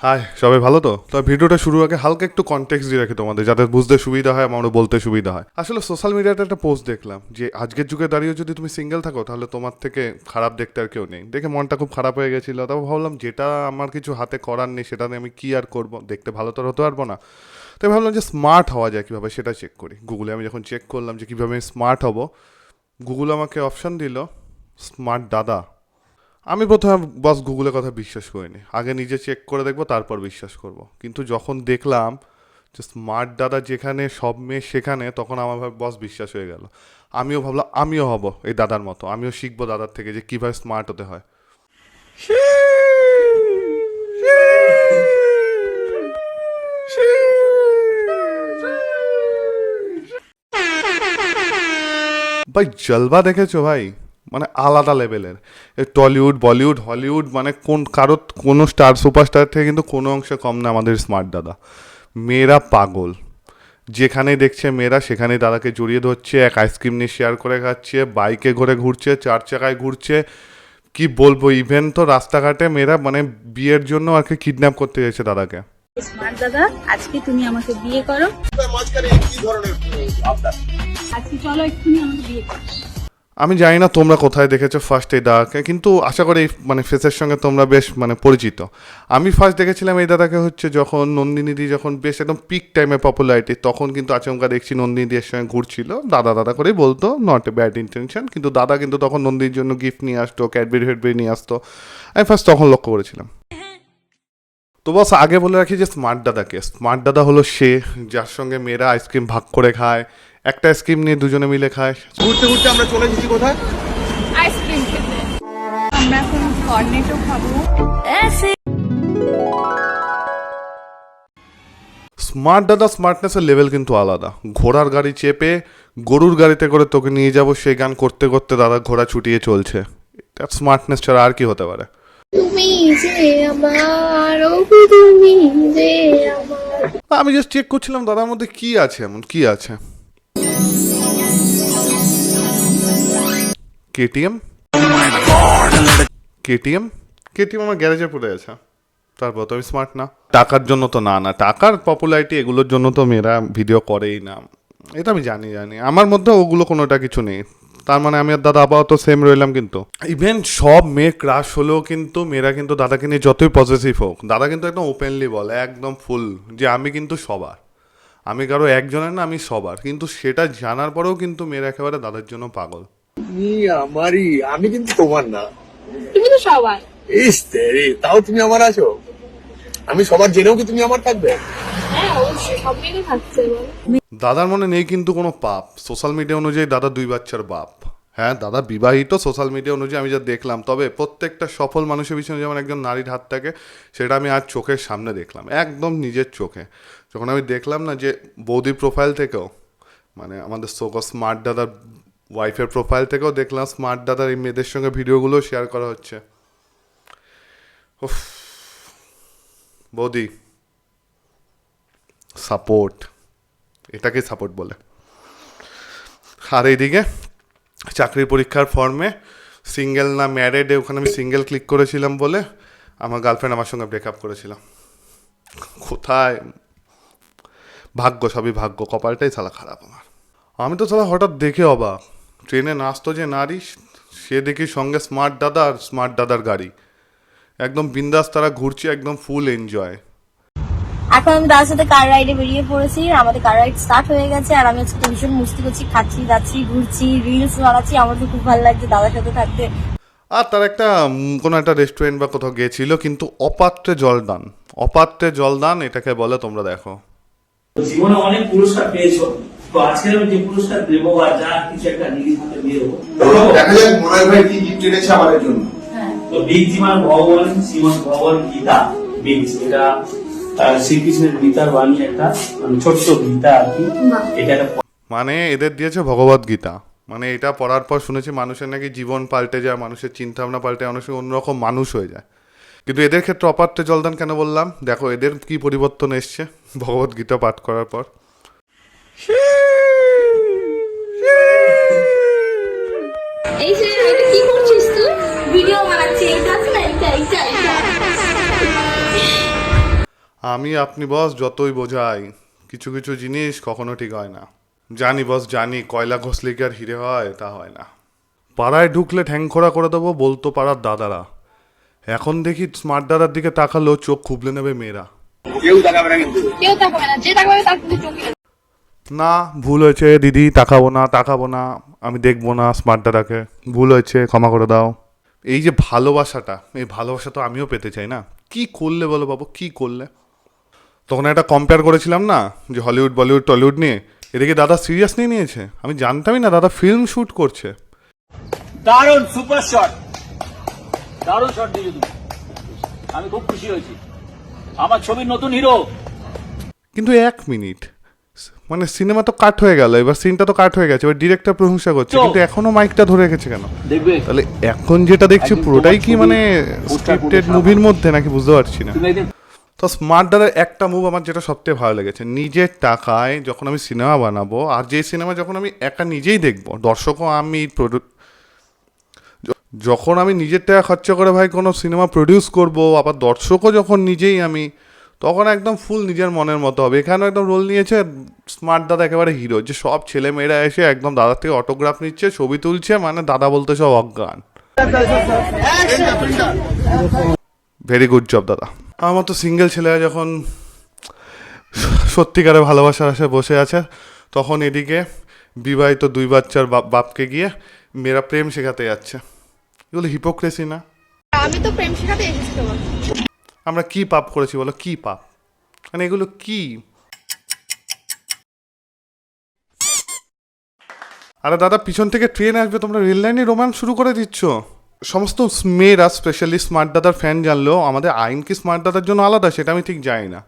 High, সবাই ভালো তো? ভিডিওটা শুরু আগে হালকা একটু কনটেক্সট দিয়ে রাখি তোমাদের, যাতে বুঝতে সুবিধা হয়, আমারও বলতে সুবিধা হয়। আসলে সোশ্যাল মিডিয়াতে একটা পোস্ট দেখলাম যে আজকের যুগে দাঁড়িয়ে যদি তুমি সিঙ্গেল থাকো তাহলে তোমার থেকে খারাপ দেখতে আর কেউ নেই। দেখে মনটা খুব খারাপ হয়ে গেছিলো। তারপর ভাবলাম যেটা আমার কিছু হাতে করার নেই সেটা নিয়ে আমি কী আর করবো, দেখতে ভালো তো হতে পারবো না। তাই ভাবলাম যে স্মার্ট হওয়া যায় কীভাবে সেটা চেক করি। গুগলে আমি যখন চেক করলাম যে কীভাবে আমি স্মার্ট হব, গুগল আমাকে অপশান দিল স্মার্ট দাদা। আমি প্রথমে বস গুগলের কথা বিশ্বাস করিনি, আগে নিজে চেক করে দেখবো তারপর বিশ্বাস করব। কিন্তু যখন দেখলাম যে স্মার্ট দাদা যেখানে সব মেয়ে সেখানে, তখন আমার বস বিশ্বাস হয়ে গেল। আমিও ভাবলাম আমিও হব এই দাদার মতো, আমিও শিখবো দাদার থেকে যে কীভাবে স্মার্ট হতে হয়। ভাই জলবা দেখেছো ভাই, মানে আলাদা লেভেলের। টলিউড, বলিউড, হলিউড, মানে কোনো স্টার সুপারস্টার থেকে কিন্তু কোনো অংশে কম না আমাদের স্মার্ট দাদা। মেয়েরা পাগল, যেখানে দেখছে মেয়েরা সেখানেই দাদাকে জড়িয়ে ধরছে, এক আইসক্রিম নিয়ে শেয়ার করে খাচ্ছে, বাইকে ঘুরে ঘুরছে, 4 চাকায় ঘুরছে। কি বলবো, ইভেন তো রাস্তাঘাটে মেয়েরা মানে বিয়ের জন্য আর কি কিডন্যাপ করতে যাচ্ছে দাদাকে। স্মার্ট দাদা, আজকে তুমি আমাকে বিয়ে করো। আজকে চলো এক্ষুনি আমাকে বিয়ে করো। আমি জানি না তোমরা কোথায় দেখেছো ফার্স্ট এই দাদাকে, কিন্তু আশা করি এই মানে ফেসের সঙ্গে তোমরা বেশ মানে পরিচিত। আমি ফার্স্ট দেখেছিলাম এই দাদাকে হচ্ছে যখন নন্দিনীদি যখন বেশ একদম পিক টাইমে পপুলারিটি, তখন কিন্তু আচমকা দেখছি নন্দিনীদির সঙ্গে ঘুরছিল, দাদা দাদা করেই বলতো, নট এ ব্যাড ইন্টেনশন, কিন্তু দাদা কিন্তু তখন নন্দিনীর জন্য গিফট নিয়ে আসতো, ক্যাডবেরি ফ্যাডবেরি নিয়ে আসতো। আমি ফার্স্ট তখন লক্ষ্য করেছিলাম। তো বস আগে বলে রাখি যে স্মার্ট দাদাকে, স্মার্ট দাদা হলো সে যার সঙ্গে মেয়েরা আইসক্রিম ভাগ করে খায়, একটা আইসক্রিম নিয়ে দুজনে মিলে খায়। ঘুরতে ঘুরতে আমরা চলে এসেছি কোথায়? আইসক্রিম খেতে। আমরা এখন কর্নেটো খাবো। স্মার্ট দাদা স্মার্টনেসের লেভেল কিন্তু আলাদা। ঘোড়ার গাড়ি চেপে গরুর গাড়িতে করে তোকে নিয়ে যাব, সেই গান করতে করতে দাদা ঘোড়া ছুটিয়ে চলছে। এটা স্মার্টনেস ছাড়া আর কি হতে পারে? আমি জাস্ট চেক করছিলাম দাদার মধ্যে কি আছে, এমন কি আছে। কেটিএম, কেটিএম, কেটিএম আমার গ্যারেজে পড়ে আছে। তারপর তো আমি স্মার্ট না। টাকার জন্য তো না, টাকার পপুলারিটি এগুলোর জন্য তো মেয়েরা ভিডিও করেই না, এটা আমি জানি। আমার মধ্যে ওগুলো কোনোটা কিছু নেই। তার মানে আমি আর দাদা আপাতত সেম রইলাম। কিন্তু ইভেন সব মেয়ে ক্রাশ হলেও কিন্তু মেয়েরা কিন্তু দাদাকে নিয়ে যতই পজিটিভ হোক, দাদা কিন্তু একদম ওপেনলি বলে, একদম ফুল, যে আমি কিন্তু সবার, আমি কারো একজনের না, আমি সবার। কিন্তু সেটা জানার পরেও কিন্তু মেয়েরা একেবারে দাদার জন্য পাগল। তুমি আমারই, আমি কিন্তু তোমার না। তুমি তো সবার। ইস তেরি, তাও তুমি আমার আছো। আমি সবার জেনেও কি তুমি আমার থাকবে? হ্যাঁ অবশ্যই, সব মেয়েরই থাকছে। দাদার মনে নেই কিন্তু কোনো পাপ। সোশ্যাল মিডিয়া অনুযায়ী দাদা 2 বাচ্চার বাপ। হ্যাঁ, দাদা বিবাহিত সোশ্যাল মিডিয়া অনুযায়ী আমি যা দেখলাম। তবে প্রত্যেকটা সফল মানুষের পিছনে যেমন একজন নারীর হাত থাকে, সেটা আমি আজ চোখের সামনে দেখলাম, একদম নিজের চোখে। যখন আমি দেখলাম না যে বৌদির প্রোফাইল থেকেও, মানে আমাদের স্মার্ট দাদার ওয়াইফের প্রোফাইল থেকেও দেখলাম স্মার্ট দাদার এই মেয়েদের সঙ্গে ভিডিওগুলো শেয়ার করা হচ্ছে। উফ, বৌদি সাপোর্ট, এটাকে সাপোর্ট বলে। আর এইদিকে চাকরির পরীক্ষার ফর্মে সিঙ্গেল না ম্যারেডে, ওখানে আমি সিঙ্গেল ক্লিক করেছিলাম বলে আমার গার্লফ্রেন্ড আমার সঙ্গে ব্রেকআপ করেছিলাম। কোথায় ভাগ্য, সবই ভাগ্য, কপালটাই শালা খারাপ আমার। আমি তো শালা হঠাৎ দেখে অবাক, ট্রেনে নাচতো যে নারী, সে দেখি সঙ্গে স্মার্ট দাদা আর স্মার্ট দাদার গাড়ি, একদম বিন্দাস তারা ঘুরছে, একদম ফুল এনজয়। এখন আমি দাদার সাথে কার রাইডে বেরিয়ে পড়েছি, আমাদের কার রাইড স্টার্ট হয়ে গেছে। আর আমি হচ্ছে ভীষণ মস্তি করছি, খাচ্ছি, যাচ্ছি, ঘুরছি, রিলস বানাচ্ছি। আমার তো খুব ভালো লাগছে দাদার সাথে থাকতে। আর তার একটা কোনো একটা রেস্টুরেন্ট বা কোথাও গিয়েছিল, কিন্তু অপাত্রে জলদান, অপাত্রে জলদান এটাকে বলে, তোমরা দেখো। জীবনে অনেক পুরস্কার পেয়েছো, তো আজকের আমি যে পুরস্কার দেবো বা যা কিছু একটা নিজের হাতে দিয়ে দেবো, দেখা যাক মনোয় ভাই কি গিফট এনেছে আমাদের জন্য। তো বিগ জিমার ভগবান শ্রীমদ ভগবান গীতা বিগ, এটা শ্রীকৃষ্ণের গীতার বাণী, একটা ছোট্ট গীতা আর কি। এটা একটা মানে এদের দিয়েছে ভগবত গীতা, মানে এটা পড়ার পর শুনেছি মানুষের নাকি জীবন পাল্টে যায়, মানুষের চিন্তা ভাবনা পাল্টে, মানুষের অন্যরকম মানুষ হয়ে যায়। কিন্তু এদের ক্ষেত্রে অপাত্রে জলদান কেন বললাম, দেখো এদের কি পরিবর্তন এসছে ভগবত গীতা পাঠ করার পর। এই যে কি করছিস তুই? ভিডিও বানাচ্ছি, এটা আছে না, এটা আমি আপনি বস যতই বোঝাই, কিছু কিছু জিনিস কখনো ঠিক হয় না। জানি বস জানি, কয়লা ঘষলে কি আর হিরে হয়? তা হয় না। পাড়ায় ঢুকলে ঠ্যাং খোড়া করে দেবো বলতো পাড়ার দাদারা। এখন দেখি স্মার্ট দাদার দিকে তাকালেও চোখ খুবলে নেবে মেয়েরা। কেউ তাকাবে না কিন্তু। কেউ তাকাবে না, যে তাকাবে তার কিন্তু চোখে না, ভুল হয়েছে দিদি, তাকাবো না, আমি দেখবো না স্মার্ট দাদাকে, ভুল হয়েছে, ক্ষমা করে দাও। এই যে ভালোবাসাটা, এই ভালোবাসা তো আমিও পেতে চাই না। কি করলে বলো বাবু, কি করলে? তখন একটা কম্পেয়ার করেছিলাম না, যে হলিউড বলিউড টলিউড নিয়ে, এদিকে দাদা সিরিয়াস নিয়ে নিয়েছে। আমি জানতামই না দাদা ফিল্ম শ্যুট করছে। দারুণ সুপার শট, দারুণ শট দিয়েছো তুমি, আমি খুব খুশি হয়েছি। আমার ছবির নতুন হিরো। কিন্তু 1 মিনিট, মানে সিনেমা তো কাট হয়ে গেল, এবার সিনটা তো কাট হয়ে গেছে, এবার ডিরেক্টর প্রশংসা করছে, কিন্তু এখনো মাইকটা ধরে রেখেছে কেন? দেখবে তাহলে এখন যেটা দেখছি একদিন পুরোটাই তোমার কি ছবি মানে পোস্টার স্ক্রিপ্টেড করে মুভির মধ্যে নাকি বুঝতে পারছি না। তুমি একদিন তো স্মার্ট দাদার একটা মুভ আমার যেটা সবথেকে ভালো লেগেছে, নিজের টাকায় যখন আমি সিনেমা বানাবো, আর যে সিনেমা যখন আমি একা নিজেই দেখবো, দর্শকও আমি যখন আমি নিজের টাকা খরচা করে ভাই কোনো সিনেমা প্রডিউস করব, আবার দর্শকও যখন নিজেই আমি, তখন একদম ফুল নিজের মনের মতো হবে। এখানেও একদম রোল নিয়েছে স্মার্ট দাদা, একেবারে হিরো, যে সব ছেলে মেয়েরা এসে একদম দাদার থেকে অটোগ্রাফ নিচ্ছে, ছবি তুলছে, মানে দাদা বলতে সব অজ্ঞান। ভেরি গুড জব দাদা। আমার তো সিঙ্গেল ছেলেরা যখন সত্যিকারে ভালোবাসার আশায় বসে আছে, তখন এদিকে বিবাহিত 2 বাচ্চার বাপকে গিয়ে মেয়েরা প্রেম শেখাতে যাচ্ছে। এগুলো হিপোক্রেসি না? আমি তো প্রেম শেখাতে এসেছি তোমার। আমরা কি পাপ করেছি বলো, কি পাপ? মানে এগুলো কি? আরে দাদা, পিছন থেকে ট্রেন আসবে, তোমরা রেল লাইনে রোম্যান্স শুরু করে দিচ্ছ। সমস্ত মেয়েরা স্পেশালি স্মার্ট দাদার ফ্যান জানলেও আমাদের আইন কি স্মার্ট দাদার জন্য আলাদা সেটা আমি ঠিক জানি না।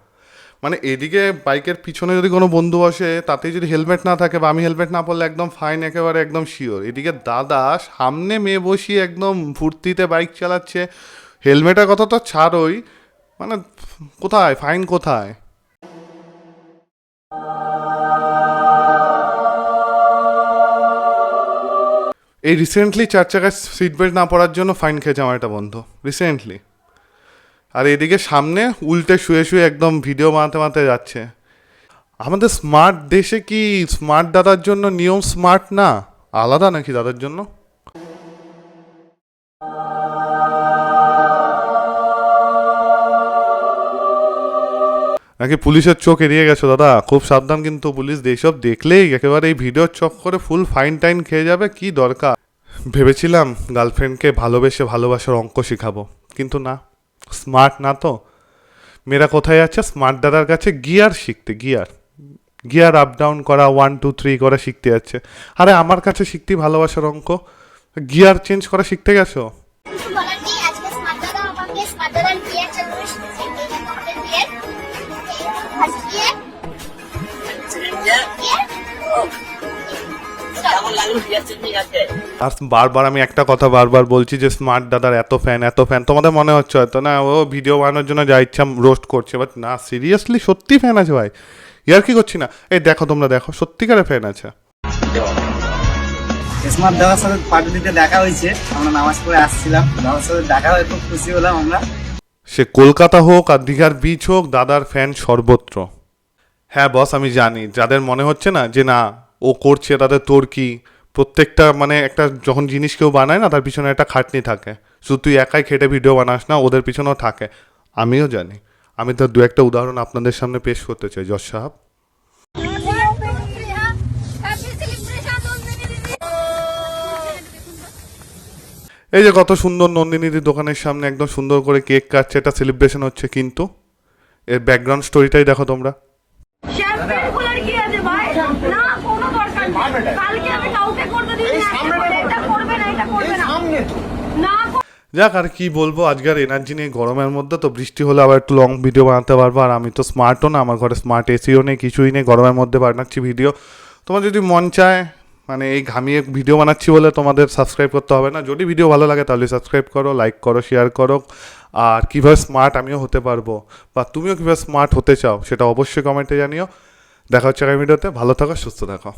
মানে এদিকে বাইকের পিছনে যদি কোনো বন্ধু বসে, তাতে যদি হেলমেট না থাকে বা আমি হেলমেট না পরলে একদম ফাইন, একেবারে একদম শিওর। এদিকে দাদা সামনে মেয়ে বসিয়ে একদম ফুর্তিতে বাইক চালাচ্ছে, হেলমেটের কথা তো ছাড়োই, মানে কোথায় ফাইন, কোথায়? এই রিসেন্টলি 4 চাকায় সিট বেল্ট না পরার জন্য ফাইন খেয়েছে আমার একটা বন্ধু রিসেন্টলি। আর এদিকে সামনে উল্টে শুয়ে শুয়ে একদম ভিডিও বানাতে যাচ্ছে। আমাদের স্মার্ট দেশে কি স্মার্ট দাদার জন্য নিয়ম স্মার্ট না, আলাদা নাকি দাদার জন্য? নাকি পুলিশের চোখ এড়িয়ে গেছো দাদা? খুব সাবধান কিন্তু, পুলিশ এইসব দেখলেই একেবারে এই ভিডিওর চক করে ফুল ফাইন টাইন খেয়ে যাবে। কি দরকার? ভেবেছিলাম গার্লফ্রেন্ডকে ভালোবেসে ভালোবাসার অঙ্ক শিখাবো, কিন্তু না, স্মার্ট না তো। মেয়েরা কোথায় যাচ্ছে? স্মার্ট দাদার কাছে গিয়ার শিখতে, গিয়ার আপ ডাউন করা, 1 2 3 করা শিখতে যাচ্ছে। আরে আমার কাছে শিখতে ভালোবাসার অঙ্ক, গিয়ার চেঞ্জ করা শিখতে গেছো? কিছু বলার নেই, আজকে স্মার্ট দাদা আমাকে স্মার্ট দাদার গিয়ার চালানো শিখেছে। এই যে তোমাদের গিয়ার, ফার্স্ট গিয়ার, গিয়ার, কেমন লাগলো বিয়ার চেঞ্জিং আছে? আর বারবার আমি একটা কথা বারবার বলছি যে স্মার্ট দাদার এত ফ্যান, তোমাদের মনে হচ্ছে হয়তো না ও ভিডিও বানানোর জন্য যা ইচ্ছা রোস্ট করছে, বাট না, সিরিয়াসলি সত্যি ফ্যান আছে ভাই, ইয়ার কি করছি না। এই দেখো, তোমরা দেখো, সত্যিকারের ফ্যান আছে। স্মার্ট দাদার সাথে পার্টি দিতে দেখা হয়েছে, আমরা নামাজ পড়ে আসছিলাম, দাদার সাথে দেখা হয়ে খুব খুশি হলাম আমরা। সে কলকাতা হোক আর দীঘার বিচ হোক, দাদার ফ্যান সর্বত্র। হ্যাঁ বস, আমি জানি যাদের মনে হচ্ছে না যে না ও করছে, তাদের তোর কি, প্রত্যেকটা মানে একটা যখন জিনিস কেউ বানায় না, তার পিছনে একটা খাটনি থাকে। শুধু তুই একাই খেটে ভিডিও বানাস না, ওদের পিছনেও থাকে। আমিও জানি। আমি তো 2-1টা উদাহরণ আপনাদের সামনে পেশ করতে চাই জজ সাহেব। এই যে কত সুন্দর নন্দিনীদির দোকানের সামনে একদম সুন্দর করে কেক কাটছে, এটা সেলিব্রেশন হচ্ছে, কিন্তু এর ব্যাকগ্রাউন্ড স্টোরিটাই দেখো তোমরা। শ্যাম্পেন খোলার কি আছে ভাই? না, কোনো দরকার নেই। কালকে আমি কাউকে করতে দিই না, এটা করবে না, এটা করবে না। না, যাক, আর কি বলবো, আজকের এনার্জি নেই গরমের মধ্যে। তো বৃষ্টি হলে আবার একটু লং ভিডিও বানাতে পারবো। আর আমি তো স্মার্টও না, আমার ঘরে স্মার্ট এসিও নেই, কিছুই নেই, গরমের মধ্যে বানাচ্ছি ভিডিও। তোমার যদি মন চায়, মানে এই ঘামিয়ে ভিডিও বানাচ্ছি বলে তোমাদের সাবস্ক্রাইব করতে হবে না। যদি ভিডিও ভালো লাগে তাহলে সাবস্ক্রাইব করো, লাইক করো, শেয়ার করো। আর কীভাবে স্মার্ট আমিও হতে পারবো বা তুমিও কীভাবে স্মার্ট হতে চাও সেটা অবশ্যই কমেন্টে জানিও। দেখা হচ্ছে আগামী ভিডিওতে। ভালো থাকো, সুস্থ থাকো।